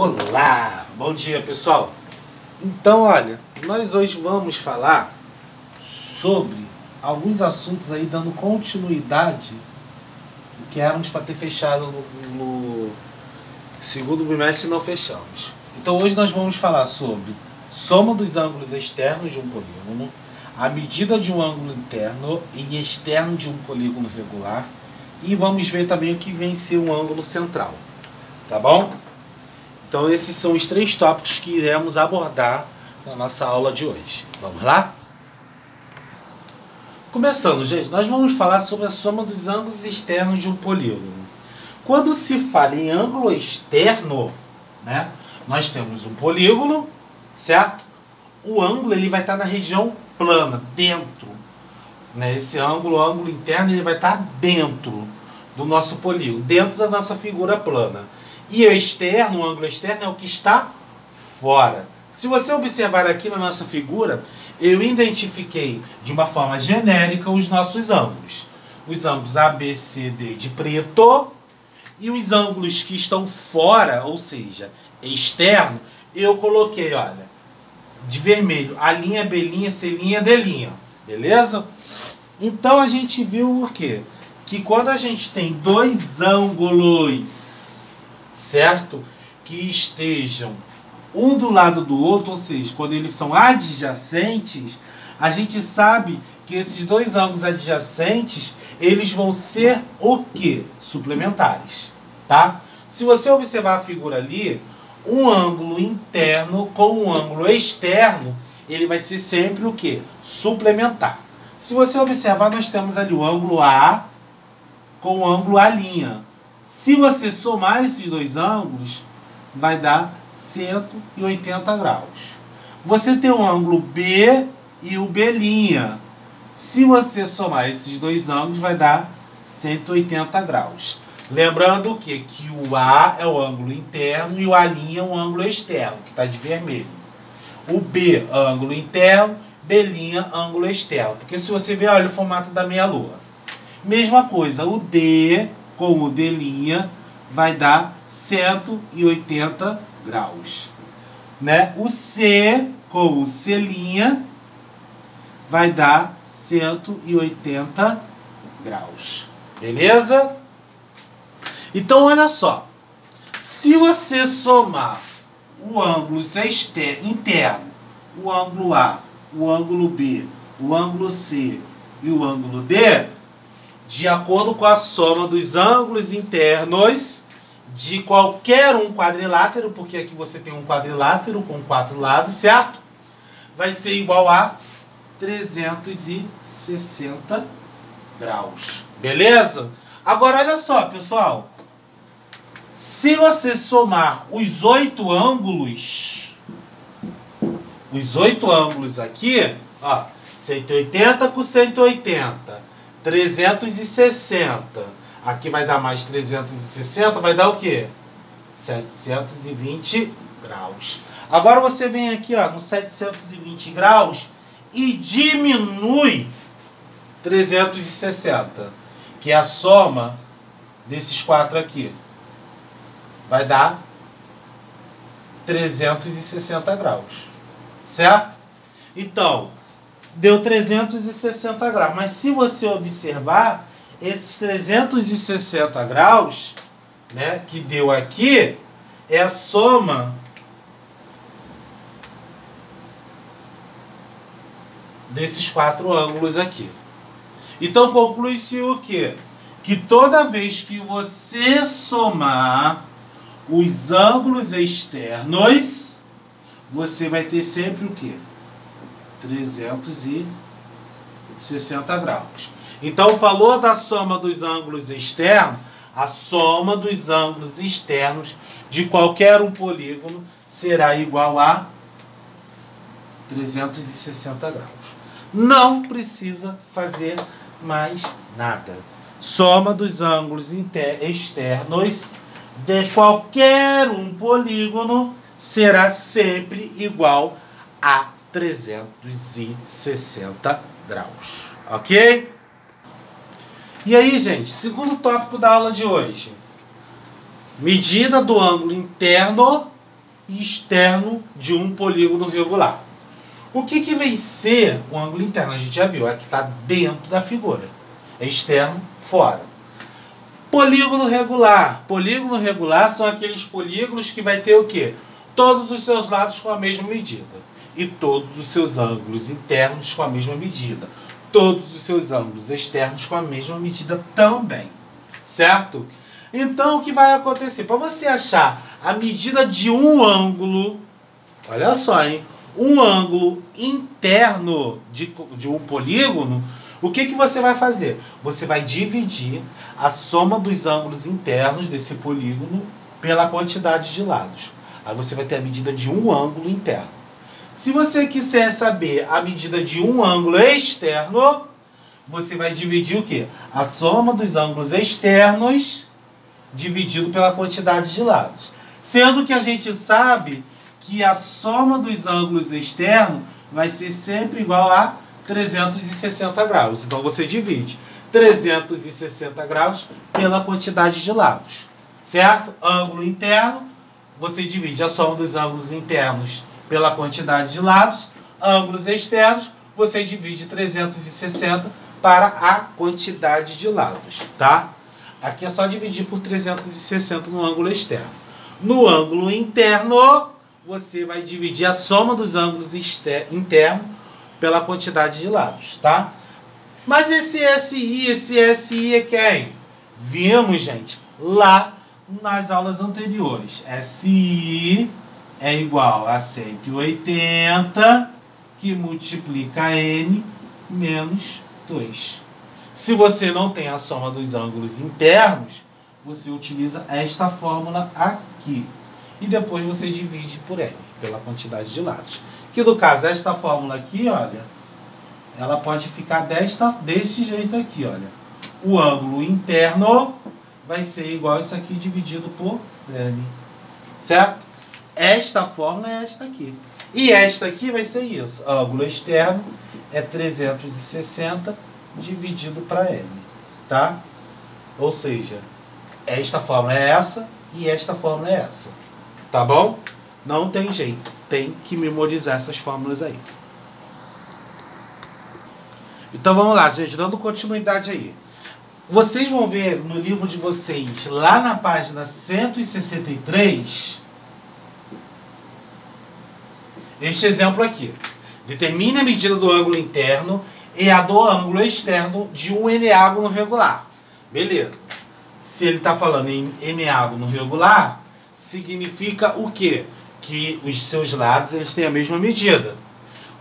Olá, bom dia pessoal. Então olha, nós hoje vamos falar sobre alguns assuntos aí dando continuidade que éramos para ter fechado no segundo bimestre e não fechamos. Então hoje nós vamos falar sobre soma dos ângulos externos de um polígono, a medida de um ângulo interno e externo de um polígono regular, e vamos ver também o que vem ser um ângulo central, tá bom? Então esses são os três tópicos que iremos abordar na nossa aula de hoje. Vamos lá? Começando, gente, nós vamos falar sobre a soma dos ângulos externos de um polígono. Quando se fala em ângulo externo, né, nós temos um polígono, certo? O ângulo ele vai estar na região plana, dentro. Né? Esse ângulo, o ângulo interno, ele vai estar dentro do nosso polígono, dentro da nossa figura plana. E o externo, o ângulo externo, é o que está fora. Se você observar aqui na nossa figura, eu identifiquei de uma forma genérica os nossos ângulos. Os ângulos A, B, C, D de preto. E os ângulos que estão fora, ou seja, externo, eu coloquei, olha, de vermelho, A', B', C', D'. Beleza? Então a gente viu o quê? Que quando a gente tem dois ângulos, certo? Que estejam um do lado do outro, ou seja, quando eles são adjacentes, a gente sabe que esses dois ângulos adjacentes, eles vão ser o quê? Suplementares, tá? Se você observar a figura ali, um ângulo interno com um ângulo externo, ele vai ser sempre o quê? Suplementar. Se você observar, nós temos ali o ângulo A com o ângulo A'. Se você somar esses dois ângulos, vai dar 180 graus. Você tem o ângulo B e o B'. Se você somar esses dois ângulos, vai dar 180 graus. Lembrando que o A é o ângulo interno e o A' é o ângulo externo, que está de vermelho. O B, ângulo interno, B', ângulo externo. Porque se você ver, olha o formato da meia-lua. Mesma coisa, o D com o D' vai dar 180 graus. Né? O C com o C' vai dar 180 graus. Beleza? Então, olha só. Se você somar o ângulo interno, o ângulo A, o ângulo B, o ângulo C e o ângulo D, de acordo com a soma dos ângulos internos de qualquer um quadrilátero, porque aqui você tem um quadrilátero com 4 lados, certo? Vai ser igual a 360 graus. Beleza? Agora, olha só, pessoal. Se você somar os 8 ângulos aqui, ó, 180 com 180, 360. Aqui vai dar mais 360, vai dar o quê? 720 graus. Agora você vem aqui, ó, no 720 graus e diminui 360, que é a soma desses 4 aqui. Vai dar 360 graus. Certo? Então, deu 360 graus. Mas se você observar, esses 360 graus, né, que deu aqui, é a soma desses 4 ângulos aqui. Então, conclui-se o quê? Que toda vez que você somar os ângulos externos, você vai ter sempre o quê? 360 graus. Então, falou da soma dos ângulos externos, a soma dos ângulos externos de qualquer um polígono será igual a 360 graus. Não precisa fazer mais nada. Soma dos ângulos externos de qualquer um polígono será sempre igual a 360 graus. Ok? E aí, gente, segundo tópico da aula de hoje. Medida do ângulo interno externo de um polígono regular. O que vem ser o ângulo interno? A gente já viu, é que está dentro da figura. É externo, fora. Polígono regular. Polígono regular são aqueles polígonos que vai ter o quê? Todos os seus lados com a mesma medida. E todos os seus ângulos internos com a mesma medida. Todos os seus ângulos externos com a mesma medida também. Certo? Então, o que vai acontecer? Para você achar a medida de um ângulo, olha só, hein? Um ângulo interno de um polígono, o que você vai fazer? Você vai dividir a soma dos ângulos internos desse polígono pela quantidade de lados. Aí você vai ter a medida de um ângulo interno. Se você quiser saber a medida de um ângulo externo, você vai dividir o quê? A soma dos ângulos externos dividido pela quantidade de lados. Sendo que a gente sabe que a soma dos ângulos externos vai ser sempre igual a 360 graus. Então você divide 360 graus pela quantidade de lados. Certo? Ângulo interno, você divide a soma dos ângulos internos pela quantidade de lados. Ângulos externos, você divide 360 para a quantidade de lados. Tá? Aqui é só dividir por 360 no ângulo externo. No ângulo interno, você vai dividir a soma dos ângulos internos pela quantidade de lados, tá? Mas esse SI é quem? Vimos, gente, lá nas aulas anteriores. SI é igual a 180 que multiplica N menos 2. Se você não tem a soma dos ângulos internos, você utiliza esta fórmula aqui. E depois você divide por N, pela quantidade de lados. Que no caso, esta fórmula aqui, olha, ela pode ficar desse jeito aqui, olha. O ângulo interno vai ser igual a isso aqui dividido por N. Certo? Esta fórmula é esta aqui. E esta aqui vai ser isso. Ângulo externo é 360 dividido para N. Tá? Ou seja, esta fórmula é essa e esta fórmula é essa. Tá bom? Não tem jeito. Tem que memorizar essas fórmulas aí. Então vamos lá, gente. Dando continuidade aí. Vocês vão ver no livro de vocês, lá na página 163, este exemplo aqui. Determine a medida do ângulo interno e a do ângulo externo de um eneágono regular. Beleza. Se ele está falando em eneágono regular, significa o quê? Que os seus lados eles têm a mesma medida.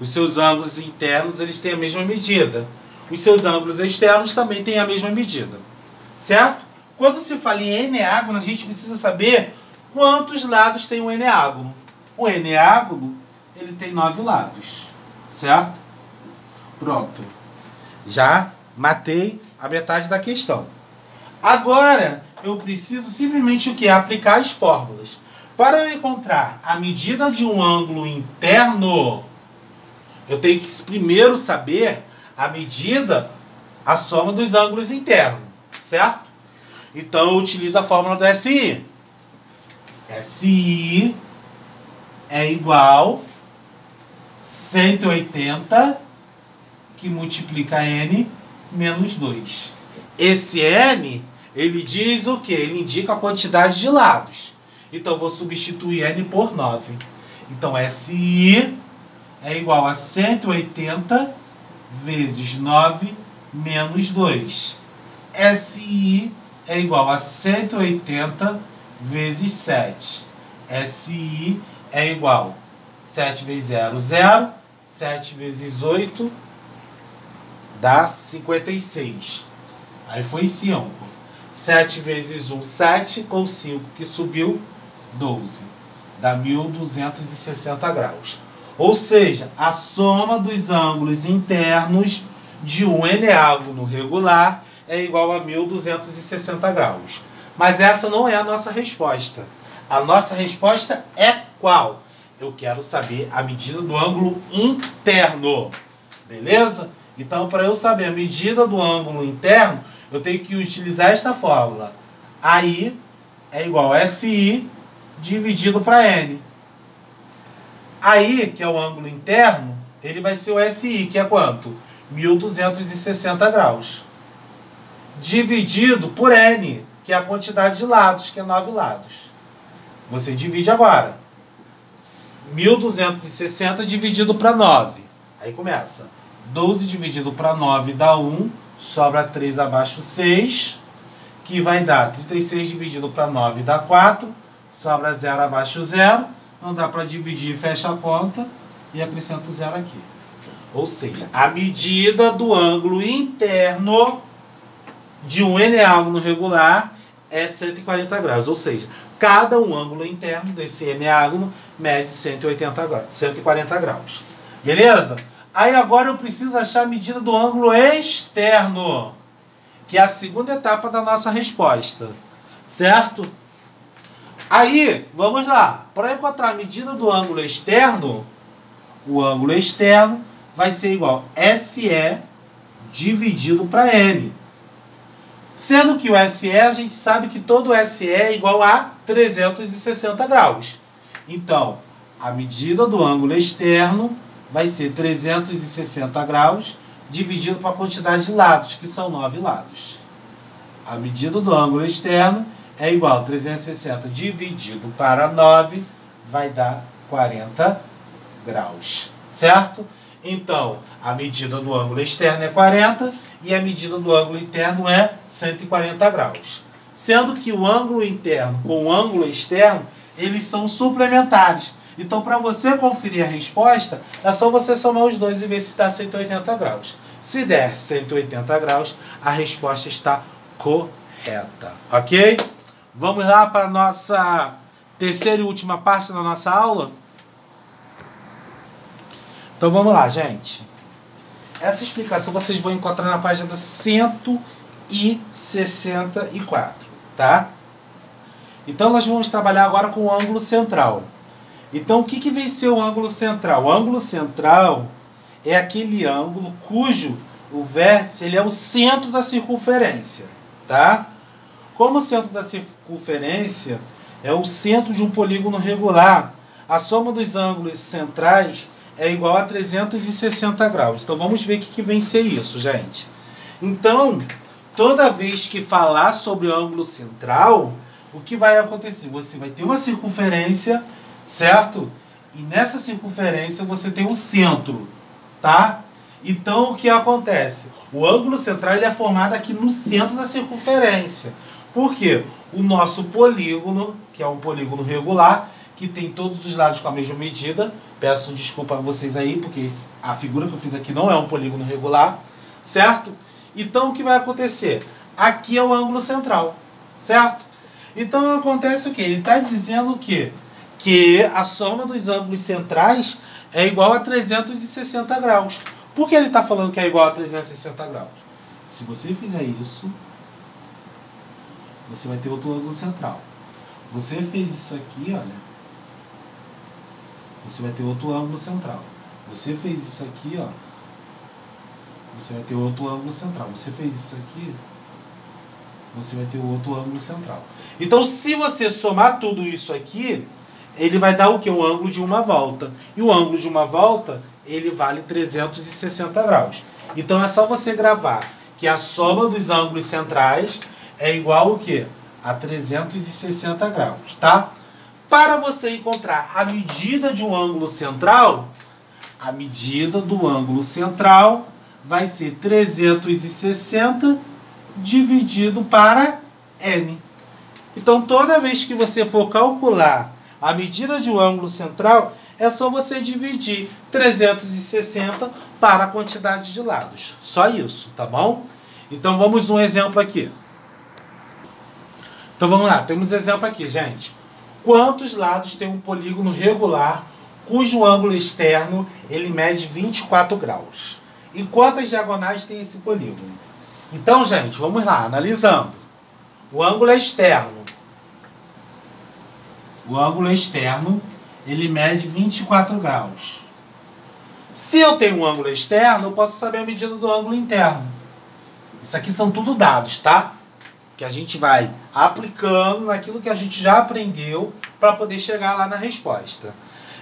Os seus ângulos internos eles têm a mesma medida. Os seus ângulos externos também têm a mesma medida. Certo? Quando se fala em eneágono, a gente precisa saber quantos lados tem o eneágono. O eneágono ele tem 9 lados. Certo? Pronto. Já matei a metade da questão. Agora, eu preciso simplesmente o quê? Aplicar as fórmulas. Para eu encontrar a medida de um ângulo interno, eu tenho que primeiro saber a medida, a soma dos ângulos internos. Certo? Então, eu utilizo a fórmula do SI. SI é igual a 180 que multiplica N menos 2. Esse N, ele diz o quê? Ele indica a quantidade de lados. Então, eu vou substituir N por 9. Então, SI é igual a 180 vezes 9 menos 2. SI é igual a 180 vezes 7. SI é igual a 7 vezes 0, 0. 7 vezes 8 dá 56. Aí foi 5. 7 vezes 1, 7. Com 5 que subiu, 12. Dá 1260 graus. Ou seja, a soma dos ângulos internos de um eneágono regular é igual a 1260 graus. Mas essa não é a nossa resposta. A nossa resposta é qual? Eu quero saber a medida do ângulo interno. Beleza? Então, para eu saber a medida do ângulo interno, eu tenho que utilizar esta fórmula. AI é igual a SI dividido para N. Aí, que é o ângulo interno, ele vai ser o SI, que é quanto? 1.260 graus. Dividido por N, que é a quantidade de lados, que é 9 lados. Você divide agora. 1.260 dividido para 9. Aí começa. 12 dividido para 9 dá 1. Sobra 3 abaixo 6. Que vai dar 36 dividido para 9 dá 4. Sobra 0 abaixo 0. Não dá para dividir, fecha a conta. E acrescenta o 0 aqui. Ou seja, a medida do ângulo interno de um eneágono regular é 140 graus. Ou seja, cada um ângulo interno desse eneágono mede 140 graus. Beleza? Aí agora eu preciso achar a medida do ângulo externo, que é a segunda etapa da nossa resposta. Certo? Aí, vamos lá. Para encontrar a medida do ângulo externo, o ângulo externo vai ser igual a SE dividido para N. Sendo que o SE, a gente sabe que todo SE é igual a 360 graus. Então, a medida do ângulo externo vai ser 360 graus dividido para a quantidade de lados, que são 9 lados. A medida do ângulo externo é igual a 360 dividido para 9, vai dar 40 graus. Certo? Então, a medida do ângulo externo é 40 e a medida do ângulo interno é 140 graus. Sendo que o ângulo interno com o ângulo externo, eles são suplementares. Então, para você conferir a resposta, é só você somar os dois e ver se dá 180 graus. Se der 180 graus, a resposta está correta. Ok? Vamos lá para a nossa terceira e última parte da nossa aula? Então vamos lá, gente. Essa explicação vocês vão encontrar na página 164, tá? Então nós vamos trabalhar agora com o ângulo central. Então o que vem ser o ângulo central? O ângulo central é aquele ângulo cujo o vértice ele é o centro da circunferência, tá? Como o centro da circunferência é o centro de um polígono regular, a soma dos ângulos centrais é igual a 360 graus. Então vamos ver o que vem ser isso, gente. Então, toda vez que falar sobre o ângulo central, o que vai acontecer? Você vai ter uma circunferência, certo? E nessa circunferência você tem um centro, tá? Então o que acontece? O ângulo central ele é formado aqui no centro da circunferência. Por quê? O nosso polígono, que é um polígono regular, que tem todos os lados com a mesma medida. Peço desculpa a vocês aí, porque a figura que eu fiz aqui não é um polígono regular, certo? Então, o que vai acontecer? Aqui é o ângulo central, certo? Então, acontece o quê? Ele está dizendo o quê? Que a soma dos ângulos centrais é igual a 360 graus. Por que ele está falando que é igual a 360 graus? Se você fizer isso, você vai ter outro ângulo central. Você fez isso aqui, olha. Você vai ter outro ângulo central. Você fez isso aqui, ó. Você vai ter outro ângulo central. Você fez isso aqui, você vai ter outro ângulo central. Então, se você somar tudo isso aqui, ele vai dar o quê? O ângulo de uma volta. E o ângulo de uma volta, ele vale 360 graus. Então, é só você gravar que a soma dos ângulos centrais é igual ao quê? A 360 graus, tá? Para você encontrar a medida de um ângulo central, a medida do ângulo central vai ser 360 dividido para N. Então, toda vez que você for calcular a medida de um ângulo central, é só você dividir 360 para a quantidade de lados. Só isso, tá bom? Então, vamos um exemplo aqui. Então, vamos lá. Temos um exemplo aqui, gente. Quantos lados tem um polígono regular cujo ângulo externo ele mede 24 graus? E quantas diagonais tem esse polígono? Então, gente, vamos lá, analisando. O ângulo externo. O ângulo externo, ele mede 24 graus. Se eu tenho um ângulo externo, eu posso saber a medida do ângulo interno. Isso aqui são tudo dados, tá? Que a gente vai aplicando naquilo que a gente já aprendeu para poder chegar lá na resposta.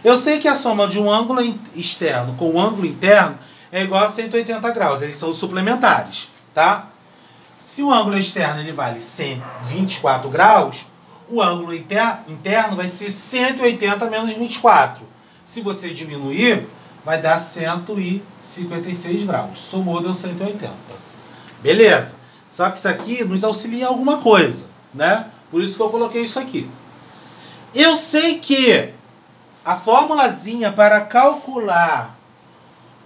Eu sei que a soma de um ângulo externo com o ângulo interno é igual a 180 graus. Eles são suplementares, tá? Se o ângulo externo ele vale 124 graus, o ângulo interno vai ser 180 menos 24. Se você diminuir, vai dar 156 graus. Somou, deu 180. Beleza. Só que isso aqui nos auxilia em alguma coisa, né? Por isso que eu coloquei isso aqui. Eu sei que a formulazinha para calcular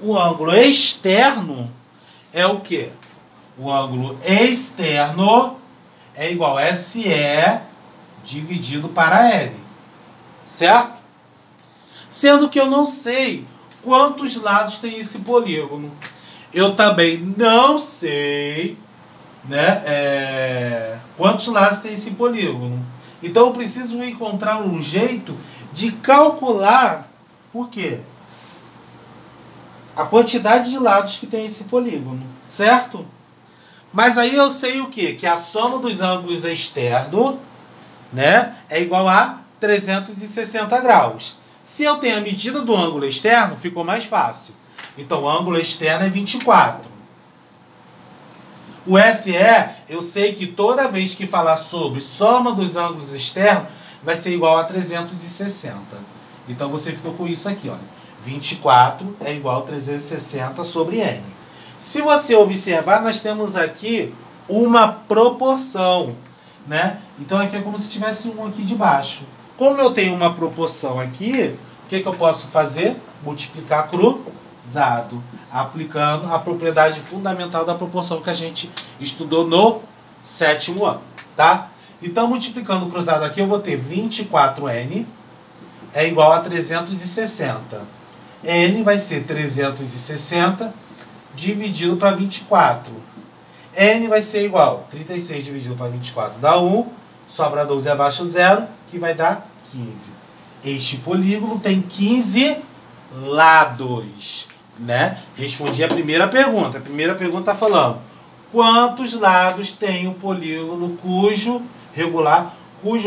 o ângulo externo é o quê? O ângulo externo é igual a SE dividido para L. Certo? Sendo que eu não sei quantos lados tem esse polígono. Eu também não sei, né, quantos lados tem esse polígono. Então eu preciso encontrar um jeito de calcular o quê? A quantidade de lados que tem esse polígono, certo? Mas aí eu sei o quê? Que a soma dos ângulos externos, né, é igual a 360 graus. Se eu tenho a medida do ângulo externo, ficou mais fácil. Então o ângulo externo é 24. O SE, eu sei que toda vez que falar sobre soma dos ângulos externos, vai ser igual a 360. Então você ficou com isso aqui, ó. 24 é igual a 360 sobre N. Se você observar, nós temos aqui uma proporção, né? Então aqui é como se tivesse um aqui de baixo. Como eu tenho uma proporção aqui, o que eu posso fazer? Multiplicar cruzado, aplicando a propriedade fundamental da proporção que a gente estudou no 7º ano, tá? Então, multiplicando o cruzado aqui, eu vou ter 24N é igual a 360. N vai ser 360 dividido para 24. N vai ser igual 36 dividido para 24 dá 1, sobra 12 abaixo 0, que vai dar 15. Este polígono tem 15 lados, né? Respondi a primeira pergunta. A primeira pergunta está falando quantos lados tem o polígono cujo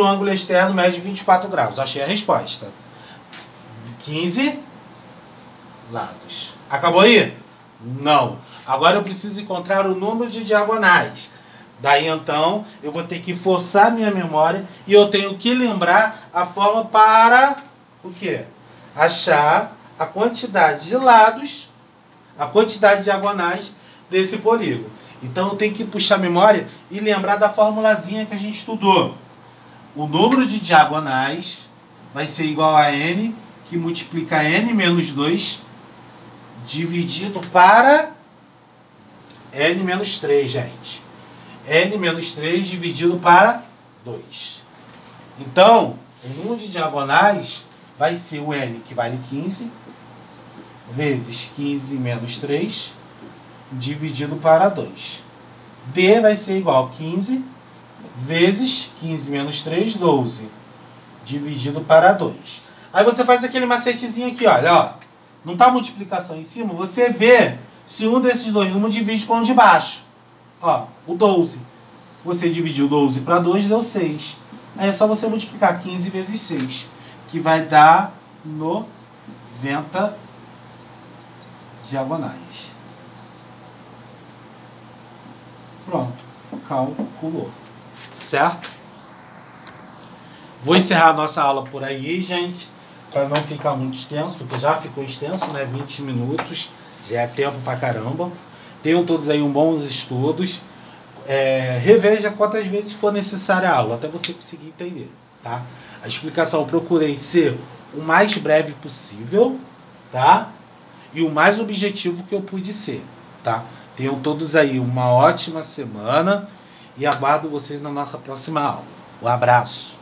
ângulo externo mede 24 graus. Achei a resposta. 15 lados. Acabou aí? Não. Agora eu preciso encontrar o número de diagonais. Daí então eu vou ter que forçar minha memória e eu tenho que lembrar a forma para o quê? Achar a quantidade de lados, a quantidade de diagonais desse polígono. Então eu tenho que puxar a memória e lembrar da formulazinha que a gente estudou. O número de diagonais vai ser igual a N, que multiplica N menos 2, dividido para N menos 3, gente. N menos 3 dividido para 2. Então, o número de diagonais vai ser o N, que vale 15, vezes 15 menos 3, dividido para 2. D vai ser igual a 15, vezes 15 menos 3, 12, dividido para 2. Aí você faz aquele macetezinho aqui, olha, ó. Não está a multiplicação em cima? Você vê se um desses dois números divide com o de baixo. Ó, o 12. Você dividiu 12 para 2, deu 6. Aí é só você multiplicar 15 vezes 6, que vai dar 90 diagonais. Pronto, calculou. Certo? Vou encerrar a nossa aula por aí, gente, para não ficar muito extenso, porque já ficou extenso, né? 20 minutos, já é tempo pra caramba. Tenham todos aí bons estudos. Reveja quantas vezes for necessária a aula, até você conseguir entender, tá? A explicação eu procurei ser o mais breve possível, tá? E o mais objetivo que eu pude ser, tá? Tenham todos aí uma ótima semana e aguardo vocês na nossa próxima aula. Um abraço!